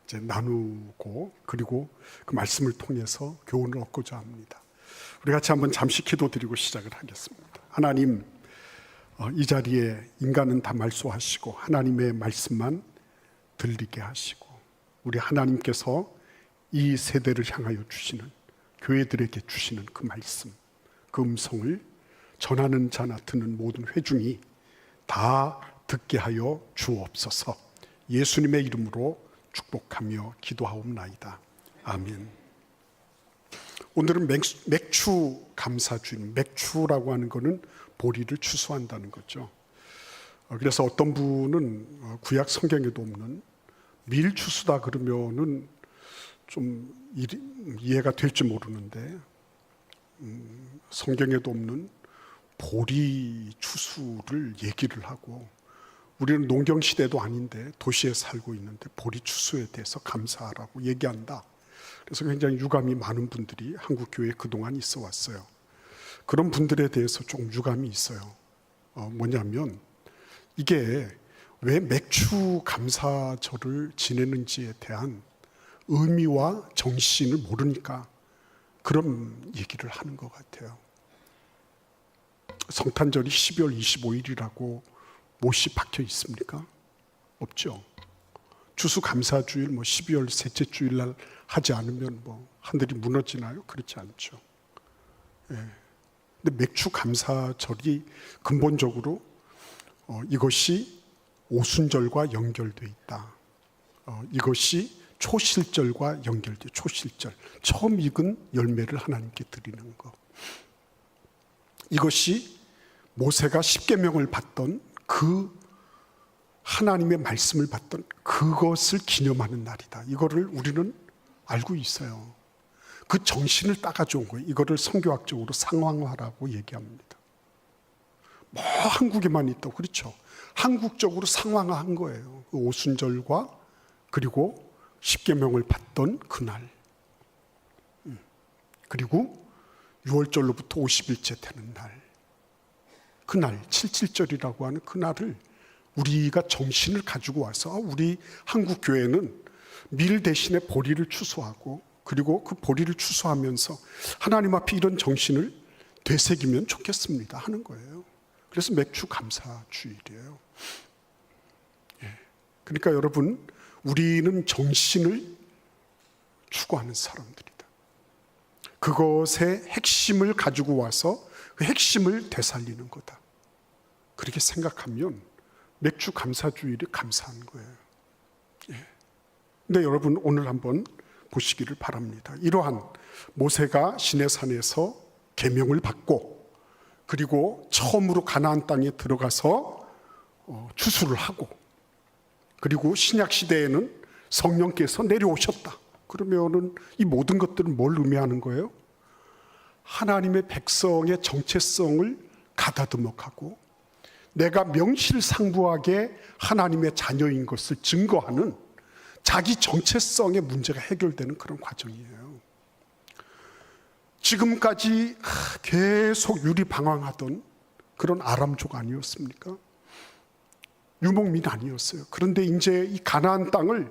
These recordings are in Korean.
이제 나누고 그리고 그 말씀을 통해서 교훈을 얻고자 합니다. 우리 같이 한번 잠시 기도드리고 시작을 하겠습니다. 하나님, 이 자리에 인간은 다 말소하시고 하나님의 말씀만 들리게 하시고 우리 하나님께서 이 세대를 향하여 주시는, 교회들에게 주시는 그 말씀, 그 음성을 전하는 자나 듣는 모든 회중이 다 듣게 하여 주옵소서. 예수님의 이름으로 축복하며 기도하옵나이다. 아멘. 오늘은 맥추 감사주일, 맥추라고 하는 것은 보리를 추수한다는 거죠. 그래서 어떤 분은 구약 성경에도 없는 밀추수다 그러면은 좀 이해가 될지 모르는데, 성경에도 없는 보리 추수를 얘기를 하고, 우리는 농경 시대도 아닌데 도시에 살고 있는데 보리 추수에 대해서 감사하라고 얘기한다. 그래서 굉장히 유감이 많은 분들이 한국 교회에 그동안 있어 왔어요. 그런 분들에 대해서 조금 유감이 있어요. 뭐냐면 이게 왜 맥추 감사절을 지내는지에 대한 의미와 정신을 모르니까 그런 얘기를 하는 것 같아요. 성탄절이 12월 25일이라고 못이 박혀 있습니까? 없죠. 추수감사주일 12월 셋째 주일날 하지 않으면 하늘이 무너지나요? 그렇지 않죠. 근데 맥추감사절이 근본적으로 이것이 오순절과 연결되어 있다. 이것이 초실절과 연결돼요. 초실절, 처음 익은 열매를 하나님께 드리는 것. 이것이 모세가 십계명을 받던 그 하나님의 말씀을 받던 그것을 기념하는 날이다. 이거를 우리는 알고 있어요. 그 정신을 따가져 온 거예요. 이거를 성교학적으로 상황화라고 얘기합니다. 한국에만 있다고, 그렇죠. 한국적으로 상황화한 거예요. 그 오순절과 그리고 십계명을 받던 그날, 그리고 6월절로부터 50일째 되는 날, 그날 77절이라고 하는 그날을 우리가 정신을 가지고 와서 우리 한국 교회는 밀 대신에 보리를 추수하고 그리고 그 보리를 추수하면서 하나님 앞에 이런 정신을 되새기면 좋겠습니다 하는 거예요. 그래서 맥추 감사주일이에요. 그러니까 여러분, 우리는 정신을 추구하는 사람들이다. 그것의 핵심을 가지고 와서 그 핵심을 되살리는 거다. 그렇게 생각하면 맥추 감사주일이 감사한 거예요. 근데 여러분, 오늘 한번 보시기를 바랍니다. 이러한 모세가 시내산에서 계명을 받고 그리고 처음으로 가나안 땅에 들어가서 추수를 하고 그리고 신약 시대에는 성령께서 내려오셨다. 그러면은 이 모든 것들은 뭘 의미하는 거예요? 하나님의 백성의 정체성을 가다듬어가고 내가 명실상부하게 하나님의 자녀인 것을 증거하는 자기 정체성의 문제가 해결되는 그런 과정이에요. 지금까지 계속 유리방황하던 그런 아람족 아니었습니까? 유목민 아니었어요. 그런데 이제 이 가나안 땅을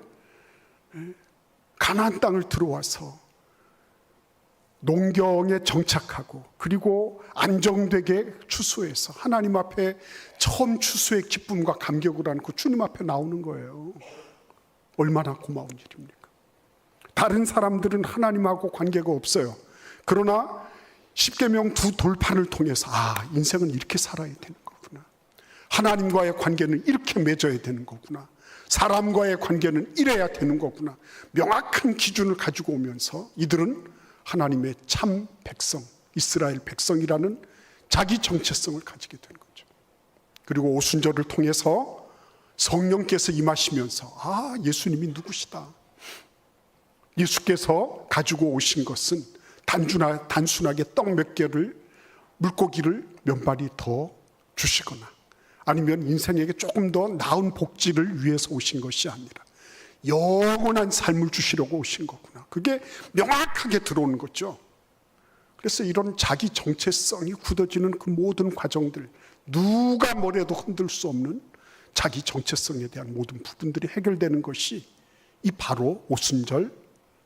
들어와서 농경에 정착하고 그리고 안정되게 추수해서 하나님 앞에 처음 추수의 기쁨과 감격을 안고 주님 앞에 나오는 거예요. 얼마나 고마운 일입니까? 다른 사람들은 하나님하고 관계가 없어요. 그러나 십계명 두 돌판을 통해서 인생은 이렇게 살아야 되는 거구나. 하나님과의 관계는 이렇게 맺어야 되는 거구나. 사람과의 관계는 이래야 되는 거구나. 명확한 기준을 가지고 오면서 이들은 하나님의 참 백성, 이스라엘 백성이라는 자기 정체성을 가지게 되는 거죠. 그리고 오순절을 통해서 성령께서 임하시면서 예수님이 누구시다. 예수께서 가지고 오신 것은 단순하게 떡 몇 개를, 물고기를 몇 마리 더 주시거나 아니면 인생에게 조금 더 나은 복지를 위해서 오신 것이 아니라 영원한 삶을 주시려고 오신 거구나. 그게 명확하게 들어오는 거죠. 그래서 이런 자기 정체성이 굳어지는 그 모든 과정들, 누가 뭐래도 흔들 수 없는 자기 정체성에 대한 모든 부분들이 해결되는 것이 이 바로 오순절,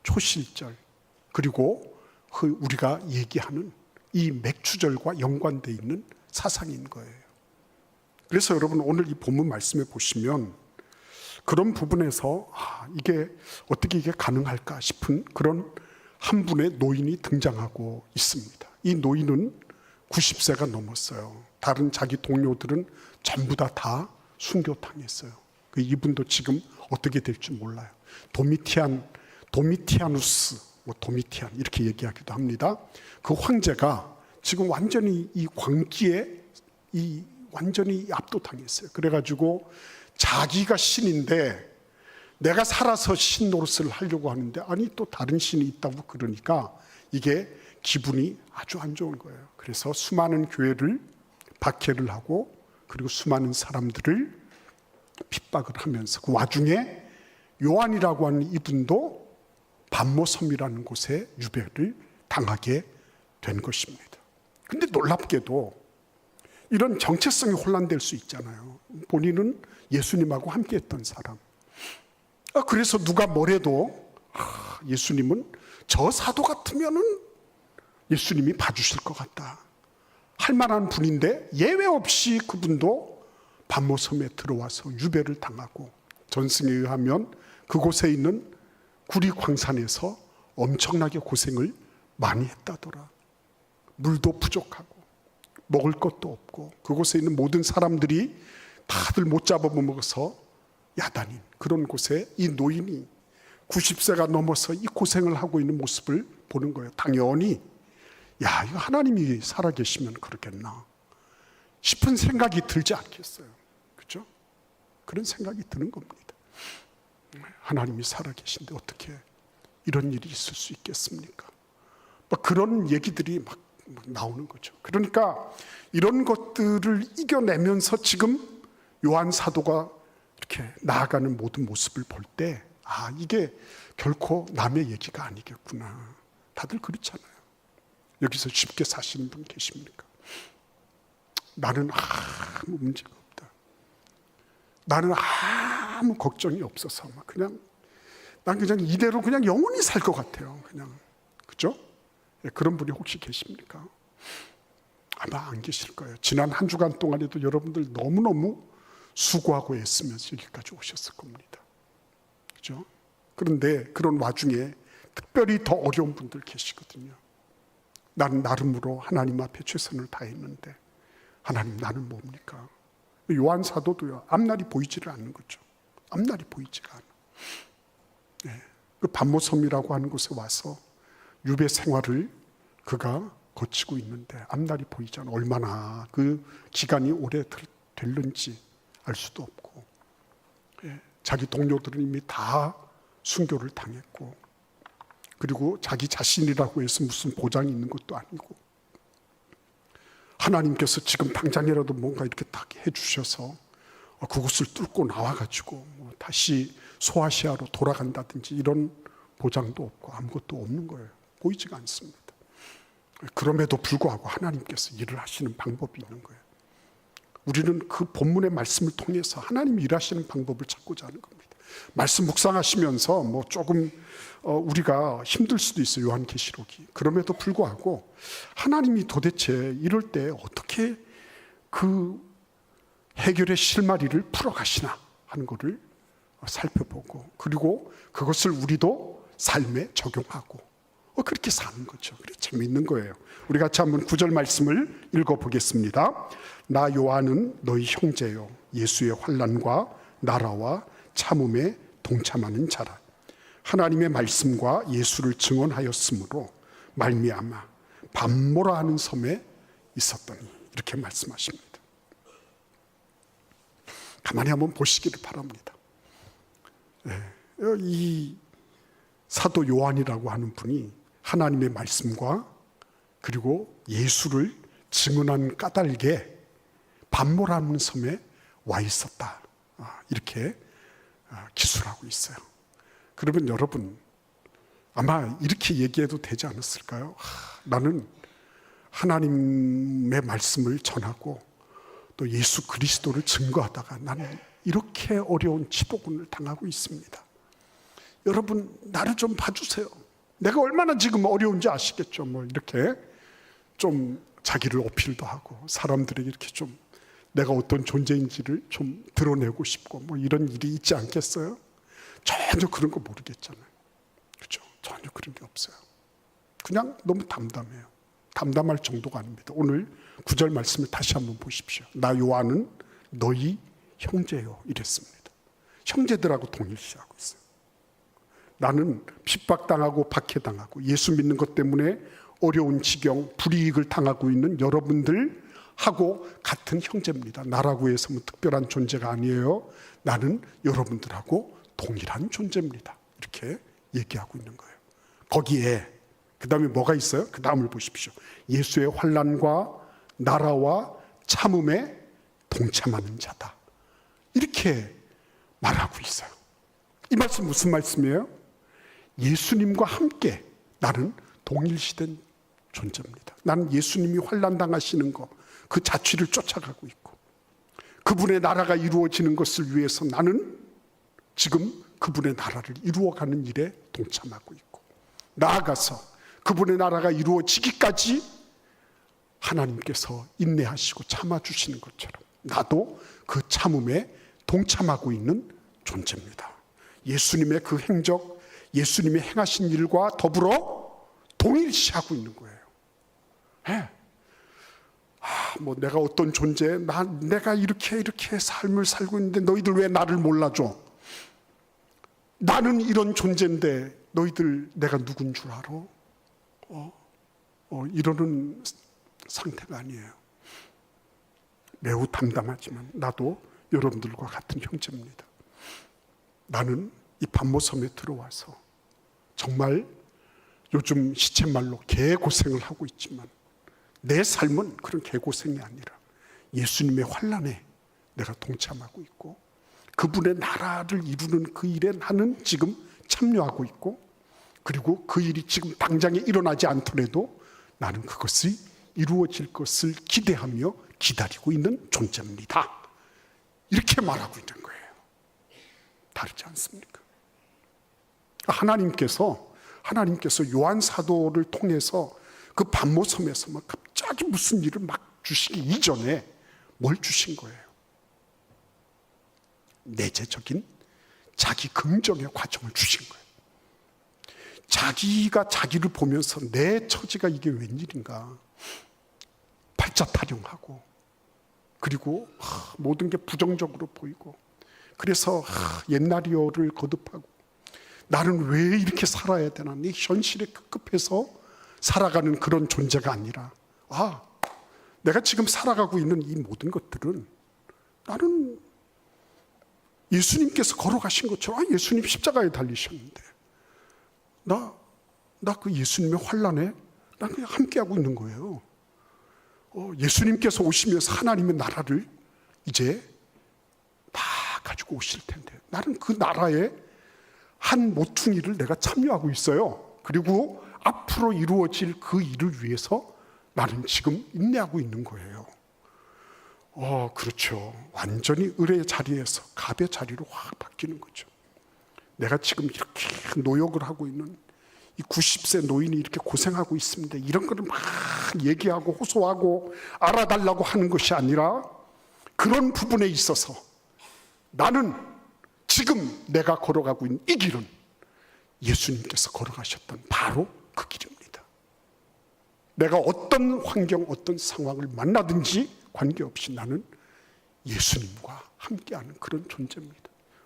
초실절, 그리고 우리가 얘기하는 이 맥주절과 연관되어 있는 사상인 거예요. 그래서 여러분 오늘 이 본문 말씀에 보시면 그런 부분에서 이게 어떻게 이게 가능할까 싶은 그런 한 분의 노인이 등장하고 있습니다. 이 노인은 90세가 넘었어요. 다른 자기 동료들은 전부 다 순교당했어요. 이분도 지금 어떻게 될지 몰라요. 도미티아누스, 도미티안 이렇게 얘기하기도 합니다. 그 황제가 지금 완전히 이 광기에 완전히 압도당했어요. 그래가지고 자기가 신인데 내가 살아서 신 노릇을 하려고 하는데 아니 또 다른 신이 있다고 그러니까 이게 기분이 아주 안 좋은 거예요. 그래서 수많은 교회를 박해를 하고 그리고 수많은 사람들을 핍박을 하면서 그 와중에 요한이라고 하는 이분도 반모섬이라는 곳에 유배를 당하게 된 것입니다. 근데 놀랍게도 이런 정체성이 혼란될 수 있잖아요. 본인은 예수님하고 함께 했던 사람. 그래서 누가 뭐래도 예수님은 저 사도 같으면은 예수님이 봐주실 것 같다 할 만한 분인데 예외 없이 그분도 반모섬에 들어와서 유배를 당하고 전승에 의하면 그곳에 있는 구리광산에서 엄청나게 고생을 많이 했다더라. 물도 부족하고 먹을 것도 없고 그곳에 있는 모든 사람들이 다들 못 잡아먹어서 야단인 그런 곳에 이 노인이 90세가 넘어서 이 고생을 하고 있는 모습을 보는 거예요. 당연히 이거 하나님이 살아계시면 그러겠나 싶은 생각이 들지 않겠어요. 그렇죠? 그런 생각이 드는 겁니다. 하나님이 살아계신데 어떻게 이런 일이 있을 수 있겠습니까? 그런 얘기들이 막 나오는 거죠. 그러니까 이런 것들을 이겨내면서 지금 요한 사도가 이렇게 나아가는 모든 모습을 볼 때 이게 결코 남의 얘기가 아니겠구나. 다들 그렇잖아요. 여기서 쉽게 사시는 분 계십니까? 나는 아무 문제가 없다. 나는 아무 걱정이 없어서 난 그냥 이대로 그냥 영원히 살 것 같아요. 그죠? 그런 분이 혹시 계십니까? 아마 안 계실 거예요. 지난 한 주간 동안에도 여러분들 너무너무 수고하고 애쓰면서 여기까지 오셨을 겁니다. 그죠? 그런데 그런 와중에 특별히 더 어려운 분들 계시거든요. 나는 나름으로 하나님 앞에 최선을 다했는데 하나님 나는 뭡니까? 요한 사도도요. 앞날이 보이지를 않는 거죠. 앞날이 보이지가 않아. 그 반모섬이라고 하는 곳에 와서 유배 생활을 그가 거치고 있는데 앞날이 보이지 않아. 얼마나 그 기간이 오래 될는지 알 수도 없고 자기 동료들은 이미 다 순교를 당했고 그리고 자기 자신이라고 해서 무슨 보장이 있는 것도 아니고 하나님께서 지금 당장이라도 뭔가 이렇게 딱 해주셔서 그곳을 뚫고 나와가지고 다시 소아시아로 돌아간다든지 이런 보장도 없고 아무것도 없는 거예요. 보이지가 않습니다. 그럼에도 불구하고 하나님께서 일을 하시는 방법이 있는 거예요. 우리는 그 본문의 말씀을 통해서 하나님이 일하시는 방법을 찾고자 하는 겁니다. 말씀 묵상하시면서 조금 우리가 힘들 수도 있어요. 요한계시록이. 그럼에도 불구하고 하나님이 도대체 이럴 때 어떻게 그 해결의 실마리를 풀어가시나 하는 것을 살펴보고 그리고 그것을 우리도 삶에 적용하고 그렇게 사는 거죠. 그래 재미있는 거예요. 우리 같이 한번 9절 말씀을 읽어보겠습니다. 나 요한은 너희 형제요 예수의 환난과 나라와 참음에 동참하는 자라. 하나님의 말씀과 예수를 증언하였으므로 말미암아 반모라 하는 섬에 있었더니 이렇게 말씀하십니다. 가만히 한번 보시기를 바랍니다. 이 사도 요한이라고 하는 분이 하나님의 말씀과 그리고 예수를 증언한 까닭에 반모라 하는 섬에 와 있었다. 이렇게 기술하고 있어요. 그러면 여러분 아마 이렇게 얘기해도 되지 않았을까요? 나는 하나님의 말씀을 전하고 또 예수 그리스도를 증거하다가 나는 이렇게 어려운 치도군을 당하고 있습니다. 여러분 나를 좀 봐주세요. 내가 얼마나 지금 어려운지 아시겠죠? 뭐 이렇게 좀 자기를 어필도 하고 사람들에게 이렇게 좀 내가 어떤 존재인지를 좀 드러내고 싶고 뭐 이런 일이 있지 않겠어요? 전혀 그런 거 모르겠잖아요. 그렇죠? 전혀 그런 게 없어요. 그냥 너무 담담해요. 담담할 정도가 아닙니다. 오늘 9절 말씀을 다시 한번 보십시오. 나 요한은 너희 형제요 이랬습니다. 형제들하고 동일시하고 있어요. 나는 핍박당하고 박해당하고 예수 믿는 것 때문에 어려운 지경, 불이익을 당하고 있는 여러분들하고 같은 형제입니다. 나라고 해서 뭐 특별한 존재가 아니에요. 나는 여러분들하고 동일한 존재입니다. 이렇게 얘기하고 있는 거예요. 거기에 그 다음에 뭐가 있어요? 그 다음을 보십시오. 예수의 환난과 나라와 참음에 동참하는 자다. 이렇게 말하고 있어요. 이 말씀 무슨 말씀이에요? 예수님과 함께 나는 동일시된 존재입니다. 나는 예수님이 환난 당하시는 거, 그 자취를 쫓아가고 있고 그분의 나라가 이루어지는 것을 위해서 나는 지금 그분의 나라를 이루어가는 일에 동참하고 있고 나아가서 그분의 나라가 이루어지기까지 하나님께서 인내하시고 참아주시는 것처럼 나도 그 참음에 동참하고 있는 존재입니다. 예수님의 그 행적, 예수님이 행하신 일과 더불어 동일시하고 있는 거예요. 네. 뭐 내가 어떤 존재, 내가 이렇게 삶을 살고 있는데 너희들 왜 나를 몰라줘? 나는 이런 존재인데 너희들 내가 누군 줄 알아? 이러는 상태가 아니에요. 매우 담담하지만 나도 여러분들과 같은 형제입니다. 나는 이 반모섬에 들어와서 정말 요즘 시쳇말로 개고생을 하고 있지만 내 삶은 그런 개고생이 아니라 예수님의 환난에 내가 동참하고 있고 그분의 나라를 이루는 그 일에 나는 지금 참여하고 있고 그리고 그 일이 지금 당장에 일어나지 않더라도 나는 그것이 이루어질 것을 기대하며 기다리고 있는 존재입니다. 이렇게 말하고 있는 거예요. 다르지 않습니까? 하나님께서 요한 사도를 통해서 그 반모섬에서 막 갑자기 무슨 일을 막 주시기 이전에 뭘 주신 거예요? 내재적인 자기 긍정의 과정을 주신 거예요. 자기가 자기를 보면서 내 처지가 이게 웬일인가 팔자 타령하고 그리고 모든 게 부정적으로 보이고 그래서 옛날이여를 거듭하고 나는 왜 이렇게 살아야 되나 이 현실에 급급해서 살아가는 그런 존재가 아니라 내가 지금 살아가고 있는 이 모든 것들은 나는 예수님께서 걸어가신 것처럼 예수님 십자가에 달리셨는데 나 그 예수님의 환난에 난 그냥 함께하고 있는 거예요. 예수님께서 오시면서 하나님의 나라를 이제 다 가지고 오실 텐데 나는 그 나라의 한 모퉁이를 내가 참여하고 있어요. 그리고 앞으로 이루어질 그 일을 위해서 나는 지금 인내하고 있는 거예요. 그렇죠. 완전히 을의 자리에서 갑의 자리로 확 바뀌는 거죠. 내가 지금 이렇게 노역을 하고 있는 이 90세 노인이 이렇게 고생하고 있습니다. 이런 거를 막 얘기하고 호소하고 알아달라고 하는 것이 아니라 그런 부분에 있어서 나는 지금 내가 걸어가고 있는 이 길은 예수님께서 걸어가셨던 바로 그 길입니다. 내가 어떤 환경, 어떤 상황을 만나든지 관계없이 나는 예수님과 함께하는 그런 존재입니다.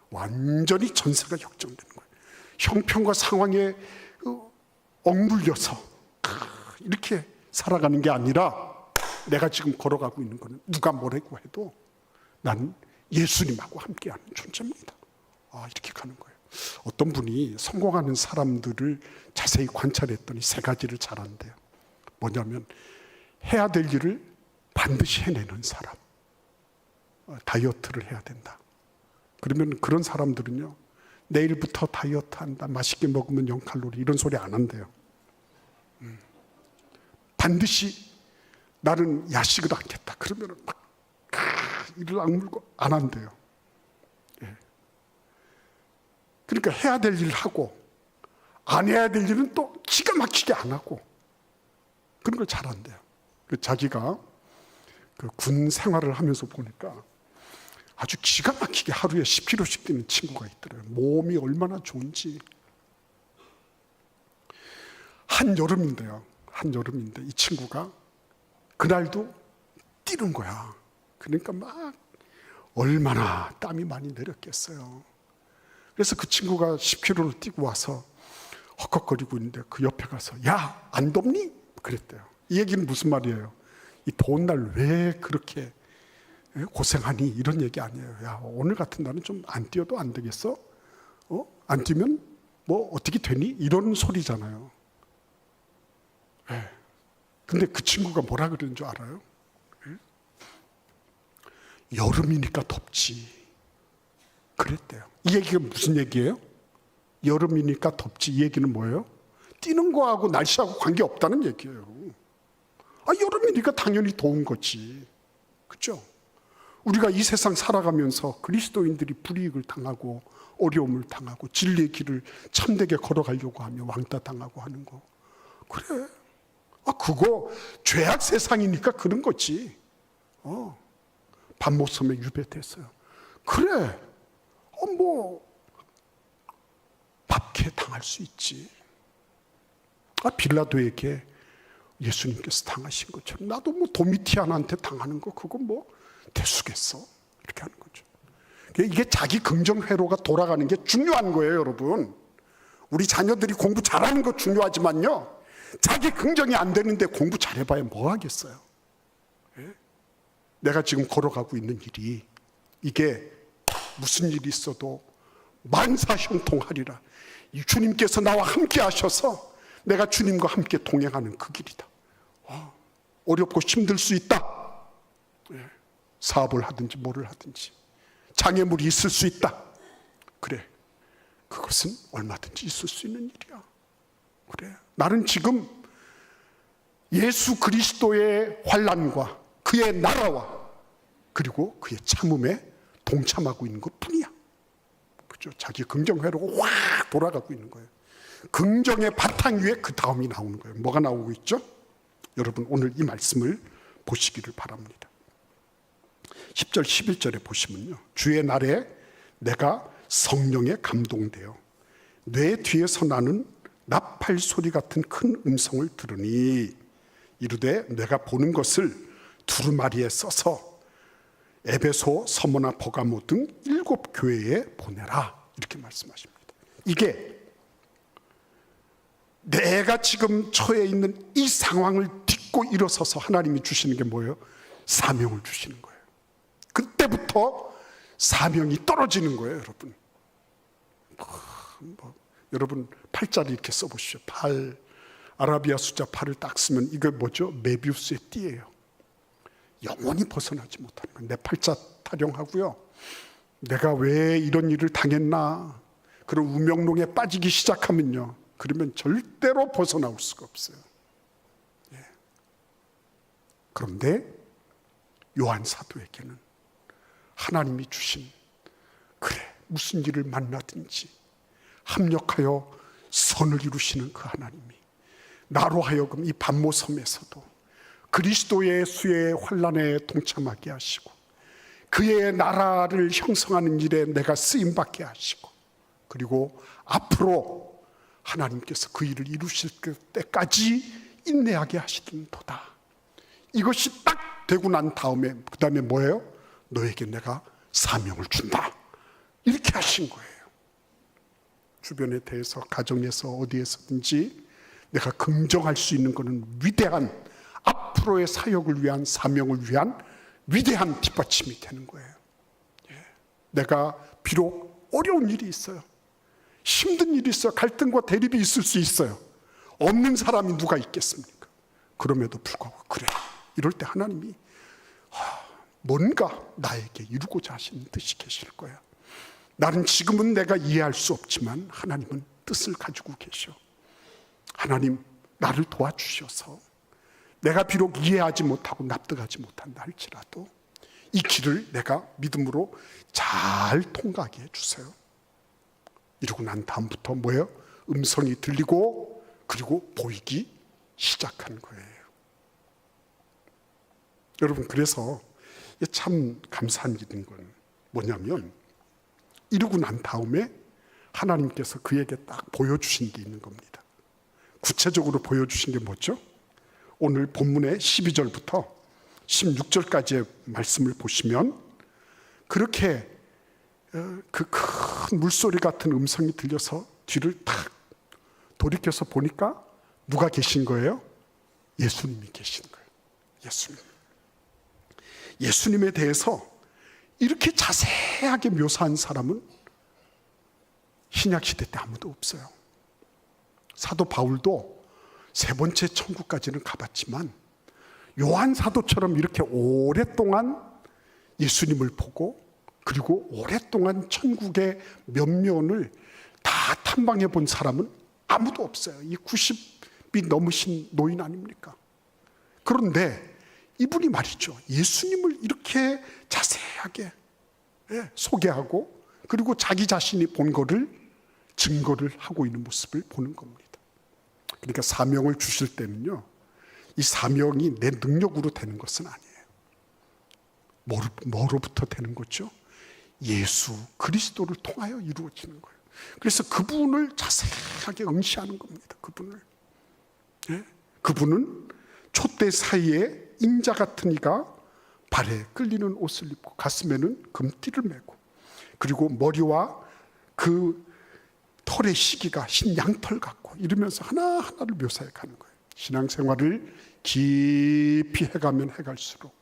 완전히 전세가 역전되는 거예요. 형편과 상황에 억눌려서 이렇게 살아가는 게 아니라 내가 지금 걸어가고 있는 거는 누가 뭐라고 해도 나는 예수님하고 함께하는 존재입니다. 이렇게 가는 거예요. 어떤 분이 성공하는 사람들을 자세히 관찰했더니 세 가지를 잘한대요. 뭐냐면 해야 될 일을 반드시 해내는 사람. 다이어트를 해야 된다. 그러면 그런 사람들은요, 내일부터 다이어트 한다, 맛있게 먹으면 0칼로리 이런 소리 안 한대요. 반드시 나는 야식을 않겠다. 그러면 막 이를 악물고 안 한대요. 예. 그러니까 해야 될 일 하고 안 해야 될 일은 또 기가 막히게 안 하고 그런 걸 잘한대요. 자기가 그 군 생활을 하면서 보니까 아주 기가 막히게 하루에 10kg씩 뛰는 친구가 있더라고요. 몸이 얼마나 좋은지. 한여름인데요. 한여름인데 이 친구가 그날도 뛰는 거야. 그러니까 막 얼마나 땀이 많이 내렸겠어요. 그래서 그 친구가 10km를 뛰고 와서 헉헉거리고 있는데 그 옆에 가서 야, 안 덥니? 그랬대요. 이 얘기는 무슨 말이에요? 이 더운 날 왜 그렇게 고생하니? 이런 얘기 아니에요. 야, 오늘 같은 날은 좀 안 뛰어도 안 되겠어? 안 뛰면 뭐 어떻게 되니? 이런 소리잖아요. 근데 그 친구가 뭐라 그러는 줄 알아요? 여름이니까 덥지. 그랬대요. 이 얘기가 무슨 얘기예요? 여름이니까 덥지. 이 얘기는 뭐예요? 뛰는 거하고 날씨하고 관계없다는 얘기예요. 여름이니까 당연히 더운 거지. 그렇죠? 우리가 이 세상 살아가면서 그리스도인들이 불이익을 당하고 어려움을 당하고 진리의 길을 참되게 걸어가려고 하며 왕따 당하고 하는 거. 그래. 그거 죄악 세상이니까 그런 거지. 밤모섬에 유배됐어요. 그래. 박해 당할 수 있지. 빌라도에게 예수님께서 당하신 것처럼 나도 도미티안한테 당하는 거 그거 대수겠어. 이렇게 하는 거죠. 이게 자기 긍정 회로가 돌아가는 게 중요한 거예요, 여러분. 우리 자녀들이 공부 잘하는 거 중요하지만요. 자기 긍정이 안 되는데 공부 잘해봐야 뭐 하겠어요. 내가 지금 걸어가고 있는 일이 이게 무슨 일이 있어도 만사형통하리라. 이 주님께서 나와 함께 하셔서 내가 주님과 함께 동행하는 그 길이다. 어렵고 힘들 수 있다. 사업을 하든지 뭐를 하든지 장애물이 있을 수 있다. 그래, 그것은 얼마든지 있을 수 있는 일이야. 그래, 나는 지금 예수 그리스도의 환난과 그의 나라와 그리고 그의 참음에 동참하고 있는 것뿐이야. 그죠? 자기 긍정 회로가 확 돌아가고 있는 거예요. 긍정의 바탕 위에 그 다음이 나오는 거예요. 뭐가 나오고 있죠? 여러분 오늘 이 말씀을 보시기를 바랍니다. 10절 11절에 보시면요, 주의 날에 내가 성령에 감동되어 뇌 뒤에서 나는 나팔 소리 같은 큰 음성을 들으니 이르되 내가 보는 것을 두루마리에 써서 에베소, 서머나, 버가모 등 7 교회에 보내라. 이렇게 말씀하십니다. 이게 내가 지금 처해 있는 이 상황을 딛고 일어서서 하나님이 주시는 게 뭐예요? 사명을 주시는 거예요. 그때부터 사명이 떨어지는 거예요, 여러분. 여러분 팔자를 이렇게 써보시죠. 8, 아라비아 숫자 8을 딱 쓰면 이게 뭐죠? 메비우스의 띠예요. 영원히 벗어나지 못하는 거예요. 내 팔자 타령하고요, 내가 왜 이런 일을 당했나, 그런 우명롱에 빠지기 시작하면요, 그러면 절대로 벗어나올 수가 없어요. 그런데 요한 사도에게는 하나님이 주신, 그래, 무슨 일을 만나든지 합력하여 선을 이루시는 그 하나님이 나로 하여금 이 밤모섬에서도 그리스도의 수의 환난에 동참하게 하시고 그의 나라를 형성하는 일에 내가 쓰임받게 하시고, 그리고 앞으로 하나님께서 그 일을 이루실 때까지 인내하게 하시는도다. 이것이 딱 되고 난 다음에 그 다음에 뭐예요? 너에게 내가 사명을 준다. 이렇게 하신 거예요. 주변에 대해서, 가정에서, 어디에서든지 내가 긍정할 수 있는 것은 위대한 앞으로의 사역을 위한, 사명을 위한 위대한 뒷받침이 되는 거예요. 내가 비록 어려운 일이 있어요, 힘든 일이 있어요, 갈등과 대립이 있을 수 있어요. 없는 사람이 누가 있겠습니까? 그럼에도 불구하고 그래, 이럴 때 하나님이 뭔가 나에게 이루고자 하시는 뜻이 계실 거예요. 나는 지금은 내가 이해할 수 없지만 하나님은 뜻을 가지고 계셔. 하나님, 나를 도와주셔서 내가 비록 이해하지 못하고 납득하지 못한다 할지라도 이 길을 내가 믿음으로 잘 통과하게 해주세요. 이러고 난 다음부터 뭐예요? 음성이 들리고 그리고 보이기 시작한 거예요. 여러분, 그래서 참 감사한 일인 건 뭐냐면 이러고 난 다음에 하나님께서 그에게 딱 보여주신 게 있는 겁니다. 구체적으로 보여주신 게 뭐죠? 오늘 본문의 12절부터 16절까지의 말씀을 보시면 그렇게 그 큰 물소리 같은 음성이 들려서 뒤를 탁 돌이켜서 보니까 누가 계신 거예요? 예수님이 계신 거예요. 예수님에 대해서 이렇게 자세하게 묘사한 사람은 신약시대 때 아무도 없어요. 사도 바울도 세 번째 천국까지는 가봤지만 요한 사도처럼 이렇게 오랫동안 예수님을 보고 그리고 오랫동안 천국의 면면을 다 탐방해 본 사람은 아무도 없어요. 이 90이 넘으신 노인 아닙니까? 그런데 이분이 말이죠, 예수님을 이렇게 자세하게 소개하고 그리고 자기 자신이 본 거를 증거를 하고 있는 모습을 보는 겁니다. 그러니까 사명을 주실 때는요, 이 사명이 내 능력으로 되는 것은 아니에요. 뭐로부터 되는 거죠? 예수 그리스도를 통하여 이루어지는 거예요. 그래서 그분을 자세하게 응시하는 겁니다. 그분은 촛대 사이에 인자 같은 이가 발에 끌리는 옷을 입고 가슴에는 금띠를 메고 그리고 머리와 그 털의 시기가 흰 양털 같고 이러면서 하나하나를 묘사해 가는 거예요. 신앙생활을 깊이 해가면 해갈수록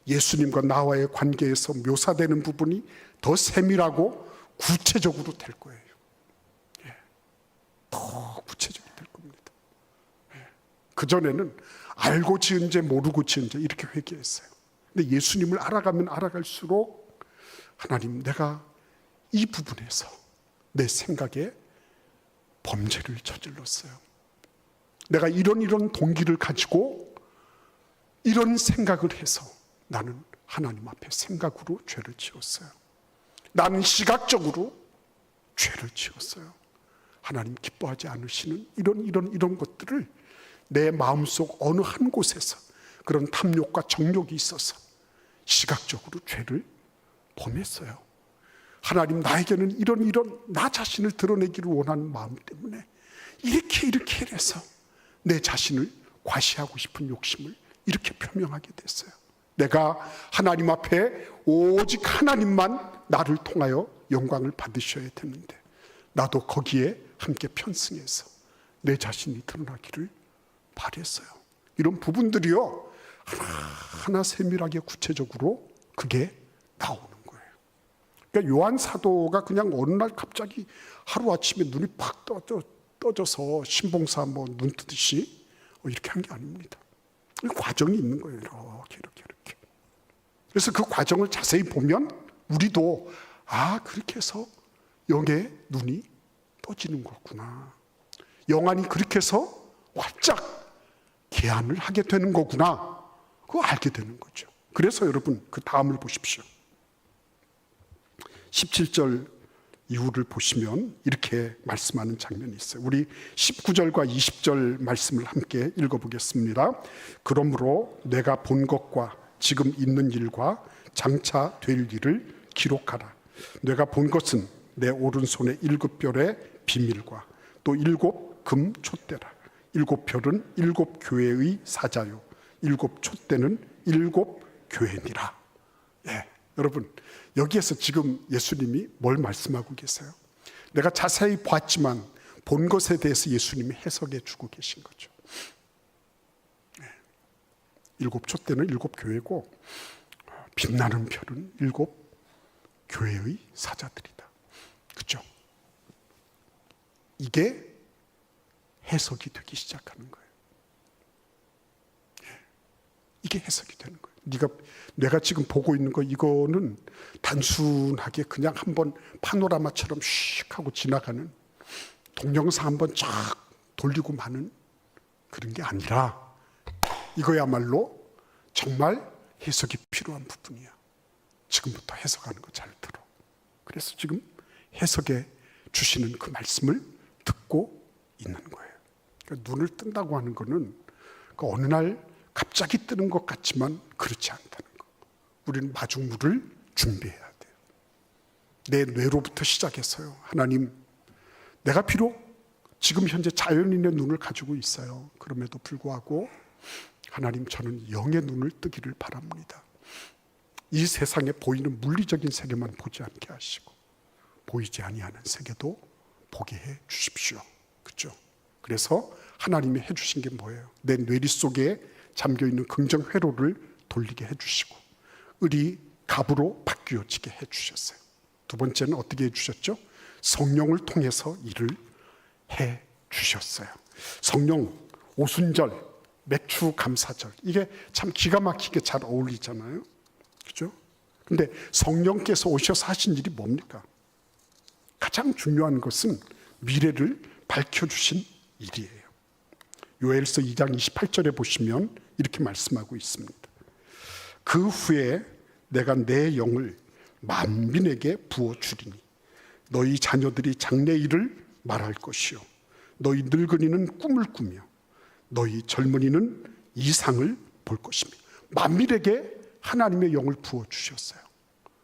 예수님과 나와의 관계에서 묘사되는 부분이 더 세밀하고 구체적으로 될 거예요. 더 구체적이 될 겁니다. 그전에는 알고 지은 죄 모르고 지은 죄 이렇게 회개했어요. 근데 예수님을 알아가면 알아갈수록 하나님, 내가 이 부분에서 내 생각에 범죄를 저질렀어요. 내가 이런 동기를 가지고 이런 생각을 해서 나는 하나님 앞에 생각으로 죄를 지었어요. 나는 시각적으로 죄를 지었어요. 하나님 기뻐하지 않으시는 이런 것들을 내 마음속 어느 한 곳에서 그런 탐욕과 정욕이 있어서 시각적으로 죄를 범했어요. 하나님, 나에게는 이런 나 자신을 드러내기를 원하는 마음 때문에 이렇게 해서 내 자신을 과시하고 싶은 욕심을 이렇게 표명하게 됐어요. 내가 하나님 앞에 오직 하나님만 나를 통하여 영광을 받으셔야 되는데 나도 거기에 함께 편승해서 내 자신이 드러나기를 바랬어요. 이런 부분들이요, 하나하나 세밀하게 구체적으로 그게 나오는 거예요. 그러니까 요한 사도가 그냥 어느 날 갑자기 하루아침에 눈이 팍 떠져서 신봉사 눈 뜨듯이 이렇게 한 게 아닙니다. 과정이 있는 거예요. 이렇게. 그래서 그 과정을 자세히 보면 우리도 그렇게 해서 영의 눈이 떠지는 거구나. 영안이 그렇게 해서 활짝 개안을 하게 되는 거구나. 그거 알게 되는 거죠. 그래서 여러분, 그 다음을 보십시오. 17절 이후를 보시면 이렇게 말씀하는 장면이 있어요. 우리 19절과 20절 말씀을 함께 읽어보겠습니다. 그러므로 내가 본 것과 지금 있는 일과 장차 될 일을 기록하라. 내가 본 것은 내 오른손의 7별의 비밀과 또 7금 촛대라. 7별은 7 교회의 사자요 7 촛대는 7 교회니라. 여러분, 여기에서 지금 예수님이 뭘 말씀하고 계세요? 내가 자세히 봤지만 본 것에 대해서 예수님이 해석해 주고 계신 거죠. 7 촛대는 7 교회고 빛나는 별은 7 교회의 사자들이다. 그렇죠? 이게 해석이 되기 시작하는 거예요. 이게 해석이 되는 거예요. 내가 지금 보고 있는 거 이거는 단순하게 그냥 한번 파노라마처럼 슉 하고 지나가는 동영상 한번 쫙 돌리고 마는 그런 게 아니라 이거야말로 정말 해석이 필요한 부분이야. 지금부터 해석하는 거 잘 들어. 그래서 지금 해석에 주시는 그 말씀을 듣고 있는 거예요. 그러니까 눈을 뜬다고 하는 거는 그 어느 날 갑자기 뜨는 것 같지만 그렇지 않다는 거. 우리는 마중물을 준비해야 돼요. 내 뇌로부터 시작해서요. 하나님, 내가 비록 지금 현재 자연인의 눈을 가지고 있어요. 그럼에도 불구하고 하나님, 저는 영의 눈을 뜨기를 바랍니다. 이 세상에 보이는 물리적인 세계만 보지 않게 하시고 보이지 아니하는 세계도 보게 해 주십시오. 그렇죠? 그래서 하나님이 해주신 게 뭐예요? 내 뇌리 속에 잠겨있는 긍정 회로를 돌리게 해주시고 을이 갑으로 바뀌어지게 해주셨어요. 두 번째는 어떻게 해주셨죠? 성령을 통해서 일을 해주셨어요. 성령, 오순절, 맥주 감사절, 이게 참 기가 막히게 잘 어울리잖아요. 그죠? 근데 성령께서 오셔서 하신 일이 뭡니까? 가장 중요한 것은 미래를 밝혀주신 일이에요. 요엘서 2장 28절에 보시면 이렇게 말씀하고 있습니다. 그 후에 내가 내 영을 만민에게 부어주리니 너희 자녀들이 장래일을 말할 것이요 너희 늙은이는 꿈을 꾸며 너희 젊은이는 이상을 볼 것이며. 만민에게 하나님의 영을 부어주셨어요.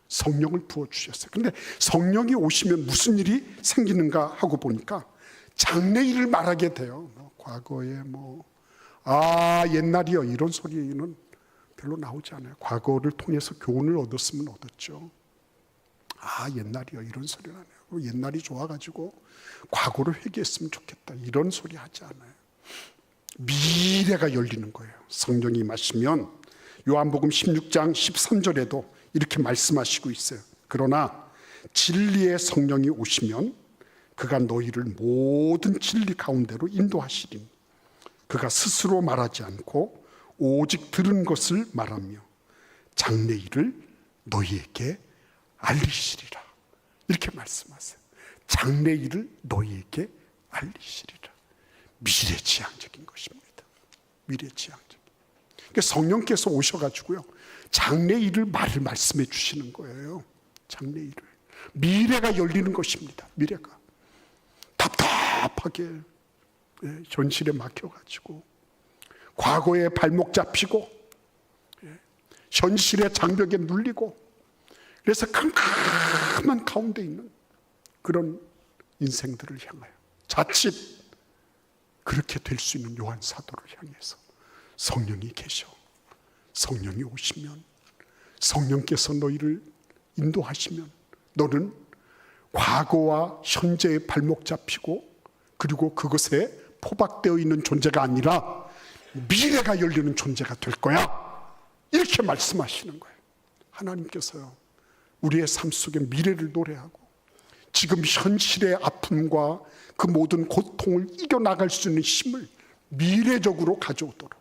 성령을 부어주셨어요. 근데 성령이 오시면 무슨 일이 생기는가 하고 보니까 장래일을 말하게 돼요. 과거에 옛날이요, 이런 소리는 별로 나오지 않아요. 과거를 통해서 교훈을 얻었으면 얻었죠. 옛날이요, 이런 소리는 안 해요. 옛날이 좋아가지고 과거를 회개했으면 좋겠다, 이런 소리 하지 않아요. 미래가 열리는 거예요. 성령이 임하시면 요한복음 16장 13절에도 이렇게 말씀하시고 있어요. 그러나 진리의 성령이 오시면 그가 너희를 모든 진리 가운데로 인도하시리니 그가 스스로 말하지 않고 오직 들은 것을 말하며 장래일을 너희에게 알리시리라. 이렇게 말씀하세요. 장래일을 너희에게 알리시리라. 미래지향적인 것입니다. 미래지향적인. 그러니까 성령께서 오셔가지고요, 장래일을 말씀해 주시는 거예요. 장래일을. 미래가 열리는 것입니다. 미래가. 답답하게 현실에 막혀가지고 과거에 발목 잡히고 현실의 장벽에 눌리고 그래서 캄캄한 가운데 있는 그런 인생들을 향하여 자칫 그렇게 될 수 있는 요한 사도를 향해서 성령이 계셔. 성령이 오시면, 성령께서 너희를 인도하시면 너는 과거와 현재의 발목 잡히고 그리고 그것에 포박되어 있는 존재가 아니라 미래가 열리는 존재가 될 거야. 이렇게 말씀하시는 거예요. 하나님께서요, 우리의 삶 속에 미래를 노래하고 지금 현실의 아픔과 그 모든 고통을 이겨나갈 수 있는 힘을 미래적으로 가져오도록.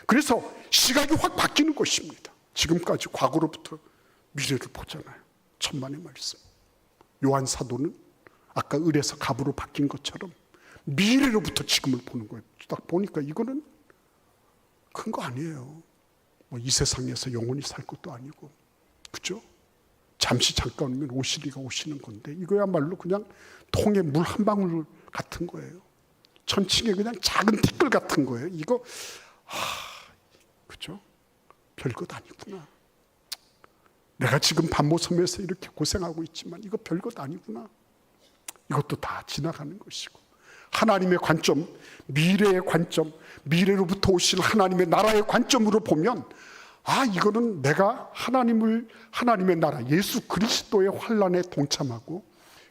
그래서 시각이 확 바뀌는 것입니다. 지금까지 과거로부터 미래를 보잖아요. 천만의 말씀. 요한 사도는 아까 을에서 갑으로 바뀐 것처럼 미래로부터 지금을 보는 거예요. 딱 보니까 이거는 큰 거 아니에요. 이 세상에서 영원히 살 것도 아니고, 그죠? 잠시 잠깐이면 오시리가 오시는 건데 이거야말로 그냥 통에 물 한 방울 같은 거예요. 천칭에 그냥 작은 티끌 같은 거예요. 이거 그죠? 별것 아니구나. 내가 지금 반모섬에서 이렇게 고생하고 있지만 이거 별것 아니구나. 이것도 다 지나가는 것이고, 하나님의 관점, 미래의 관점, 미래로부터 오실 하나님의 나라의 관점으로 보면 이거는 내가 하나님의 나라, 예수 그리스도의 환란에 동참하고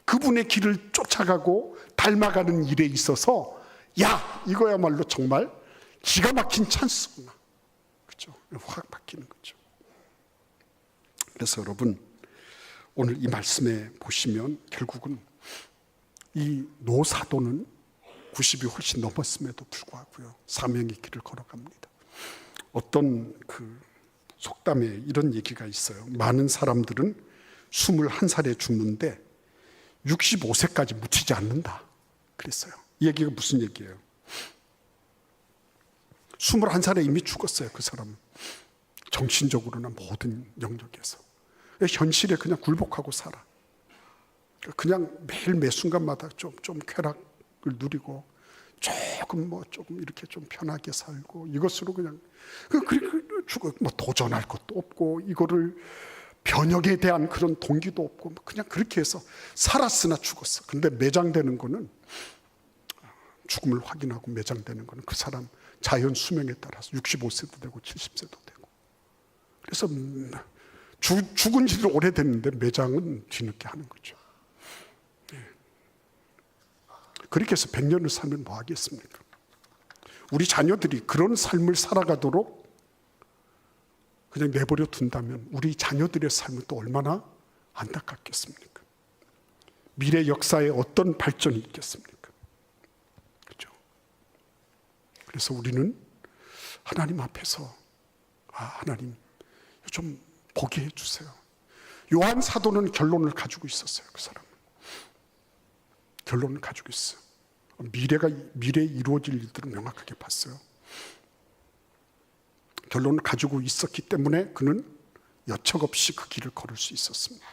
그분의 길을 쫓아가고 닮아가는 일에 있어서 이거야말로 정말 기가 막힌 찬스구나. 그렇죠? 확 바뀌는 거죠. 그래서 여러분, 오늘 이 말씀에 보시면 결국은 이 노사도는 90이 훨씬 넘었음에도 불구하고요, 사명의 길을 걸어갑니다. 어떤 속담에 이런 얘기가 있어요. 많은 사람들은 21살에 죽는데 65세까지 묻히지 않는다 그랬어요. 이 얘기가 무슨 얘기예요? 21살에 이미 죽었어요. 그 사람은 정신적으로나 모든 영역에서 현실에 그냥 굴복하고 살아. 그냥 매일 매 순간마다 좀 쾌락을 누리고 조금 이렇게 좀 편하게 살고 이것으로 그냥 뭐 도전할 것도 없고 이거를 변혁에 대한 그런 동기도 없고 그냥 그렇게 해서 살았으나 죽었어. 근데 매장되는 거는 죽음을 확인하고 매장되는 거는 그 사람 자연 수명에 따라서 65세도 되고 70세도 되고. 그래서 죽은 지는 오래됐는데 매장은 뒤늦게 하는 거죠. 그렇게 해서 100년을 살면 뭐 하겠습니까? 우리 자녀들이 그런 삶을 살아가도록 그냥 내버려 둔다면 우리 자녀들의 삶은 또 얼마나 안타깝겠습니까? 미래 역사에 어떤 발전이 있겠습니까? 그렇죠? 그래서 우리는 하나님 앞에서 하나님 좀 보게 해주세요. 요한 사도는 결론을 가지고 있었어요. 그 사람은 결론을 가지고 있어요. 미래에 이루어질 일들을 명확하게 봤어요. 결론을 가지고 있었기 때문에 그는 여척 없이 그 길을 걸을 수 있었습니다.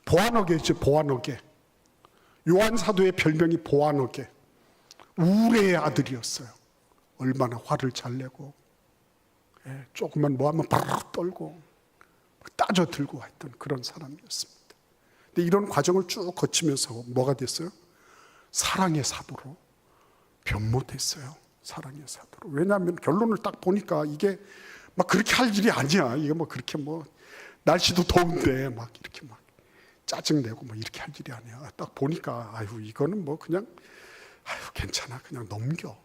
보아너게죠. 보아너게. 요한 사도의 별명이 보아너게. 우레의 아들이었어요. 얼마나 화를 잘 내고 조금만 뭐 하면 바로 떨고 따져 들고 했던 그런 사람이었습니다. 근데 이런 과정을 쭉 거치면서 뭐가 됐어요? 사랑의 사도로 변모됐어요. 사랑의 사도로. 왜냐하면 결론을 딱 보니까 이게 막 그렇게 할 일이 아니야. 이게 뭐 그렇게 뭐 날씨도 더운데 막 이렇게 막 짜증내고 뭐 이렇게 할 일이 아니야. 딱 보니까 이거는 뭐 그냥 괜찮아. 그냥 넘겨.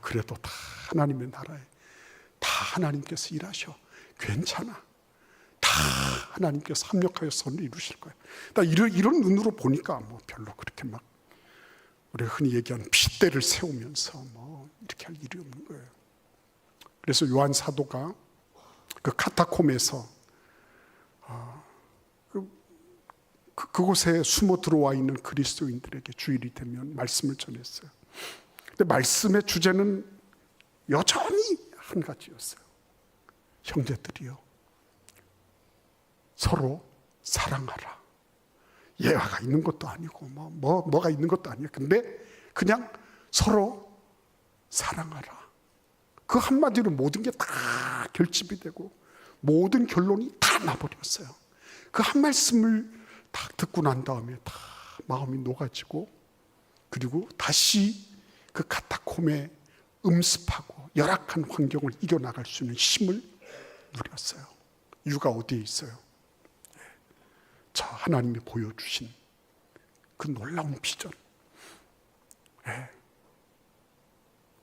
그래도 다 하나님의 나라에 다 하나님께서 일하셔. 괜찮아. 다 하나님께서 합력하여 선을 이루실 거야. 이런 눈으로 보니까 뭐 별로 그렇게 막 우리가 흔히 얘기하는 핏대를 세우면서 뭐 이렇게 할 일이 없는 거예요. 그래서 요한 사도가 그 카타콤에서 그곳에 숨어 들어와 있는 그리스도인들에게 주일이 되면 말씀을 전했어요. 근데 말씀의 주제는 여전히 한 가지였어요. 형제들이요, 서로 사랑하라. 예화가 있는 것도 아니고 뭐가 있는 것도 아니에요. 근데 그냥 서로 사랑하라. 그 한마디로 모든 게 다 결집이 되고 모든 결론이 다 나버렸어요. 그 한 말씀을 딱 듣고 난 다음에 다 마음이 녹아지고 그리고 다시 그 카타콤에 음습하고 열악한 환경을 이겨나갈 수 있는 힘을 누렸어요. 이유가 어디에 있어요? 저 하나님이 보여주신 그 놀라운 비전,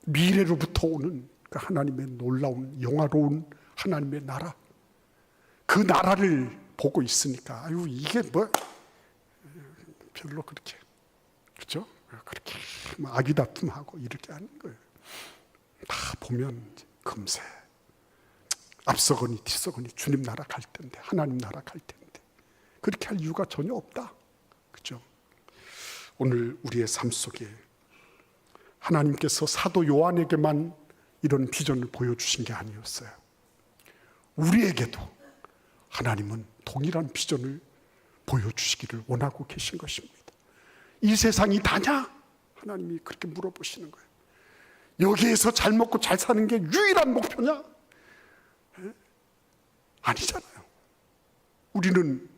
미래로부터 오는 그 하나님의 놀라운 영화로운 하나님의 나라, 그 나라를 보고 있으니까 이게 뭐 별로 그렇게 그렇죠? 그렇게 아기다툼하고 이렇게 하는 거예요. 다 보면 금세 앞서거니 뒤서거니 주님 나라 갈 텐데, 하나님 나라 갈 텐데 그렇게 할 이유가 전혀 없다. 그렇죠? 오늘 우리의 삶 속에 하나님께서 사도 요한에게만 이런 비전을 보여주신 게 아니었어요. 우리에게도 하나님은 동일한 비전을 보여주시기를 원하고 계신 것입니다. 이 세상이 다냐? 하나님이 그렇게 물어보시는 거예요. 여기에서 잘 먹고 잘 사는 게 유일한 목표냐? 아니잖아요. 우리는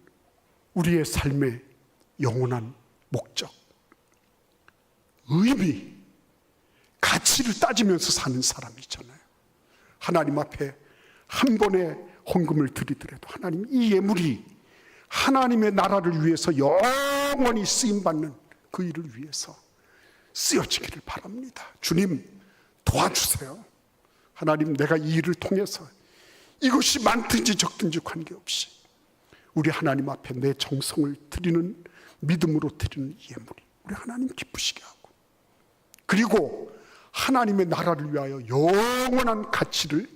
우리의 삶의 영원한 목적, 의미, 가치를 따지면서 사는 사람이잖아요. 하나님 앞에 한 번의 헌금을 드리더라도 하나님, 이 예물이 하나님의 나라를 위해서 영원히 쓰임받는 그 일을 위해서 쓰여지기를 바랍니다. 주님 도와주세요. 하나님, 내가 이 일을 통해서 이것이 많든지 적든지 관계없이 우리 하나님 앞에 내 정성을 드리는, 믿음으로 드리는 예물이 우리 하나님 기쁘시게 하고, 그리고 하나님의 나라를 위하여 영원한 가치를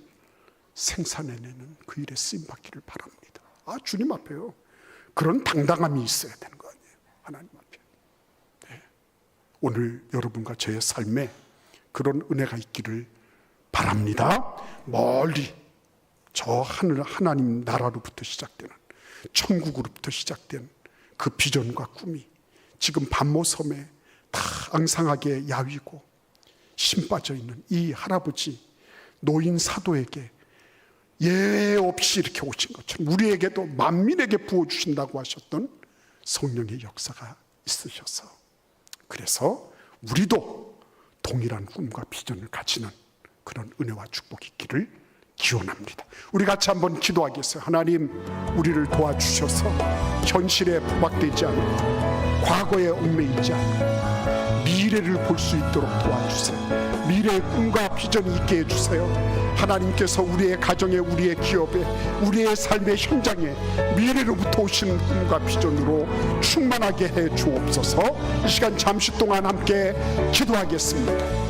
생산해내는 그 일에 쓰임받기를 바랍니다. 주님 앞에요, 그런 당당함이 있어야 되는 거 아니에요. 하나님 앞에. 네. 오늘 여러분과 저의 삶에 그런 은혜가 있기를 바랍니다. 멀리 저 하늘 하나님 나라로부터 시작되는, 천국으로부터 시작된 그 비전과 꿈이 지금 반모섬에 다 앙상하게 야위고 심 빠져 있는 이 할아버지 노인 사도에게 예외 없이 이렇게 오신 것처럼 우리에게도 만민에게 부어주신다고 하셨던 성령의 역사가 있으셔서, 그래서 우리도 동일한 꿈과 비전을 가지는 그런 은혜와 축복이 있기를 기원합니다. 우리 같이 한번 기도하겠어요. 하나님, 우리를 도와주셔서 현실에 포박되지 않고 과거에 얽매이지 않고 미래를 볼 수 있도록 도와주세요. 미래의 꿈과 비전이 있게 해주세요. 하나님께서 우리의 가정에, 우리의 기업에, 우리의 삶의 현장에 미래로부터 오시는 꿈과 비전으로 충만하게 해 주옵소서. 이 시간 잠시 동안 함께 기도하겠습니다.